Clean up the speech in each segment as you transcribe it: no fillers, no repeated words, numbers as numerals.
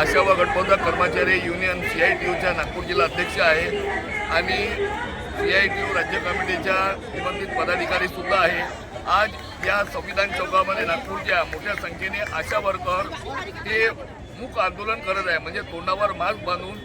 आशा व गटबंधक कर्मचारी युनियन CITUच्या नागपूर जिल्हा अध्यक्ष आहे आणि CITU राज्य कमिटीच्या निबंधित पदाधिकारी सुद्धा आहे। आज या संविधान चौकामध्ये नागपूरच्या मोठ्या संख्येने आशा वर्कर हे मूक आंदोलन करत आहे, म्हणजे तोंडावर मास्क बांधून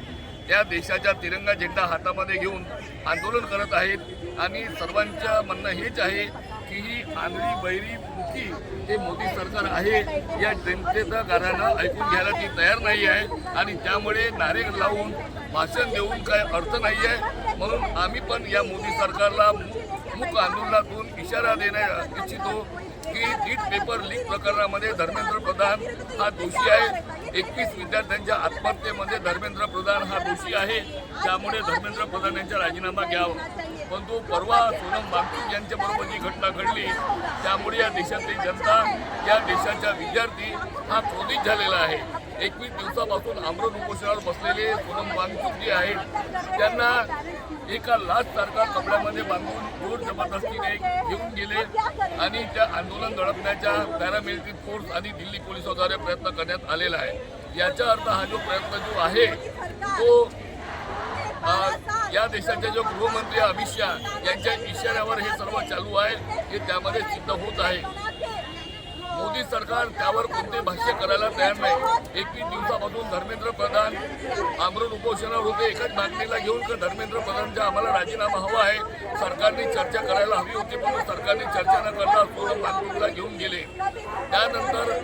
या देशाचा तिरंगा झेंडा हातामध्ये घेऊन आंदोलन करत आहेत। आणि सर्वांचं म्हणणं हेच आहे की ही आंधळी बहिरी मुखी हे मोदी सरकार आहे, या जनतेचं गाणं ऐकून घ्यायला ती तयार नाही आहे आणि त्यामुळे नारे लावून भाषण देऊन काय अर्थ नाही आहे। म्हणून आम्ही पण या मोदी सरकारला मूक आंदोलनातून इशारा देण्या इच्छितो की नीट पेपर लीक प्रकरणामध्ये धर्मेंद्र प्रधान हा दोषी आहे। 21 विद्यार्थ्यांच्या आत्महत्येमध्ये धर्मेंद्र प्रधान हा दोषी आहे, त्यामुळे धर्मेंद्र प्रधान यांचा राजीनामा घ्यावा। परंतु परवा सोनम वांगचुक यांच्याबरोबर जी घटना घडली त्यामुळे या देशातली जनता, या देशाचा विद्यार्थी हा क्रोधित झालेला आहे। 21 दिवसापासून आमरण उपोषणावर बसलेले सोनम वांगचुक जे आहेत त्यांना एका लाचसारखा कपड्यामध्ये बांधून जोर जबरदस्तीने घेऊन गेले आणि त्या आंदोलन दडपण्याच्या पॅरामिलिटरी फोर्स आणि दिल्ली पोलिसांद्वारे प्रयत्न करण्यात आलेला आहे। याचा अर्थ हा जो प्रयत्न जो आहे तो या देशाचे जो गृहमंत्री अमित शहा यांच्या इशाऱ्यावर हे सर्व चालू आहे, हे त्यामध्ये सिद्ध होत आहे। मोदी सरकार त्यावर कोणते भाष्य करायला तयार नाही। 21 दिवसापासून धर्मेंद्र प्रधान आमरण उपोषणावर होते एकाच मागणीला घेऊन की धर्मेंद्र प्रधानचा आम्हाला राजीनामा हवा आहे, सरकारने चर्चा करायला हवी होती, पण सरकारने चर्चा न करता सोनम वांगचुकला घेऊन गेले। त्यानंतर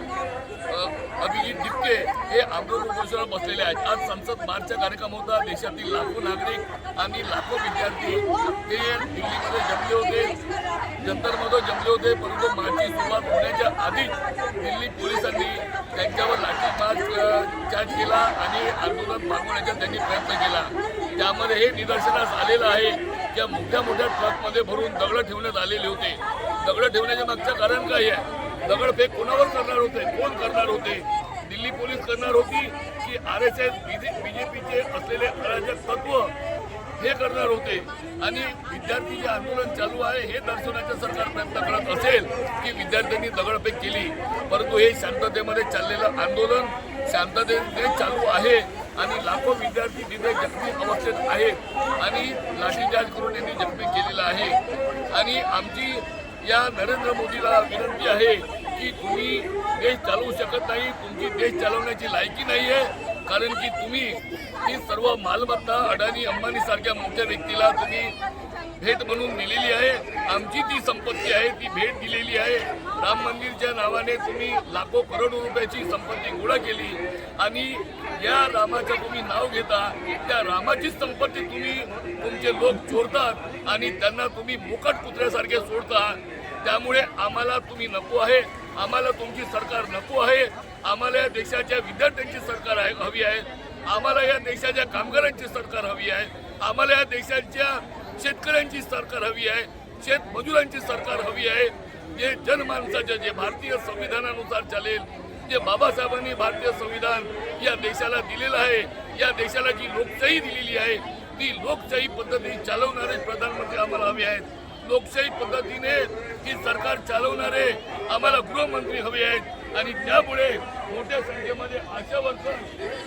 अभिजित दिपके हे आमरण उपोषणावर बसलेले आहेत। आज संसद मार्चचा कार्यक्रम होता, देशातील लाखो नागरिक आणि लाखो विद्यार्थी हे दिल्लीमध्ये जमले होते, जंतरमध्ये जमले होते, परंतु मार्चची सुरुवात होण्याच्या आधी दिल्ली पोलिसांनी त्यांच्यावर लाठीचार्ज केला आणि आंदोलन थांबवण्याचा त्यांनी प्रयत्न केला। त्यामध्ये हे निदर्शनास आलेलं आहे की मोठ्या मोठ्या ट्रकमध्ये भरून दगड ठेवण्यात आलेले होते। दगड ठेवण्याच्या मागचं कारण काय आहे? दगडफेक कोणावर करणार होते, कोण करणार होते? दिल्ली पोलीस करणार होती की RSS BJPचे असलेले अराजक तत्व हे करणार होते? आणि विद्यार्थी जे आंदोलन चालू आहे हे दर्शवण्याचा सरकार प्रयत्न करत असेल की विद्यार्थ्यांनी दगडफेक केली, परंतु हे शांततेमध्ये चाललेलं आंदोलन शांततेने चालू आहे आणि लाखो विद्यार्थी तिथे जखमी अवस्थेत आहेत आणि लाठीचार्ज करून यांनी जखमी केलेला आहे। आणि आमची या नरेंद्र मोदीला विनंती आहे की तुम्ही देश चालवू शकत नाही, तुमची देश चालवण्याची लायकी नाही आहे, कारण की तुम्ही ही सर्व मालमत्ता अडाणी अंबानी सारख्या मोठ्या व्यक्तीला तुम्ही भेट म्हणून दिलेली आहे। आमची ती संपत्ती आहे, ती भेट दिलेली आहे। राम मंदिरच्या नावाने तुम्ही लाखो करोडो रुपयाची संपत्ती गोळा केली आणि या रामाचं तुम्ही नाव घेता, त्या रामाची संपत्ती तुम्ही तुमचे लोक चोरतात आणि त्यांना तुम्ही मुकट कुत्र्यासारखे सोडता। त्यामुळे आम्हाला तुम्ही नको आहे, आम्हाला तुमची सरकार नको आहे, आम्हाला या देशाच्या विद्यार्थ्यांची सरकार हवी आहे, आम्हाला या देशाच्या कामगारांची सरकार हवी आहे, आम्हाला या देशाच्या शेतकऱ्यांची सरकार हवी आहे, शेतमजुरांची सरकार हवी आहे, जे जनमानसाच्या जे भारतीय संविधानानुसार चालेल, जे बाबासाहेबांनी भारतीय संविधान या देशाला दिलेलं आहे, या देशाला जी लोकशाही दिलेली आहे ती लोकशाही पद्धतीने चालवणारे प्रधानमंत्री आम्हाला हवे आहेत। लोकशाही पद्धतीने ही सरकार चालवणारे आम्हाला गृहमंत्री हवे आहेत आणि त्यामुळे मोठ्या संख्येमध्ये आशा वर्कर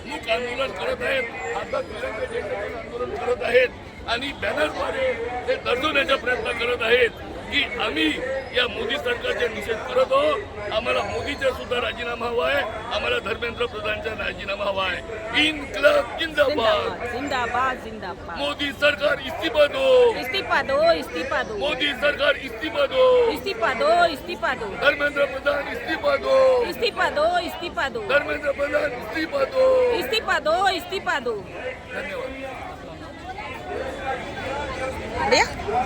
मूक आंदोलन करत आहेत, आता तिरंगा झेंड्याचे आंदोलन करत आहेत आणि बॅनरद्वारे हे दर्शवण्याचा प्रयत्न करत आहेत की आम्ही या मोदी सरकारचा निषेध करत आहोत। आम्हाला मोदीचा सुद्धा राजीनामा हवा आहे, आम्हाला धर्मेंद्र प्रधानचा राजीनामा हवा आहे। इन्कलाब जिंदाबाद, जिंदाबाद जिंदाबाद। मोदी सरकार इस्तीफा दो, इस्तीफा दो, इस्तीफा दो। मोदी सरकार इस्तीफा दो, इस्तीफा दो, इस्तीफा दो। धर्मेंद्र प्रधान इस्तीफा दो, इस्तीफा दो, इस्तीफा दो। धर्मेंद्र प्रधान इस्तीफा दो, इस्तीफा दो, इस्तीफा दो। धन्यवाद।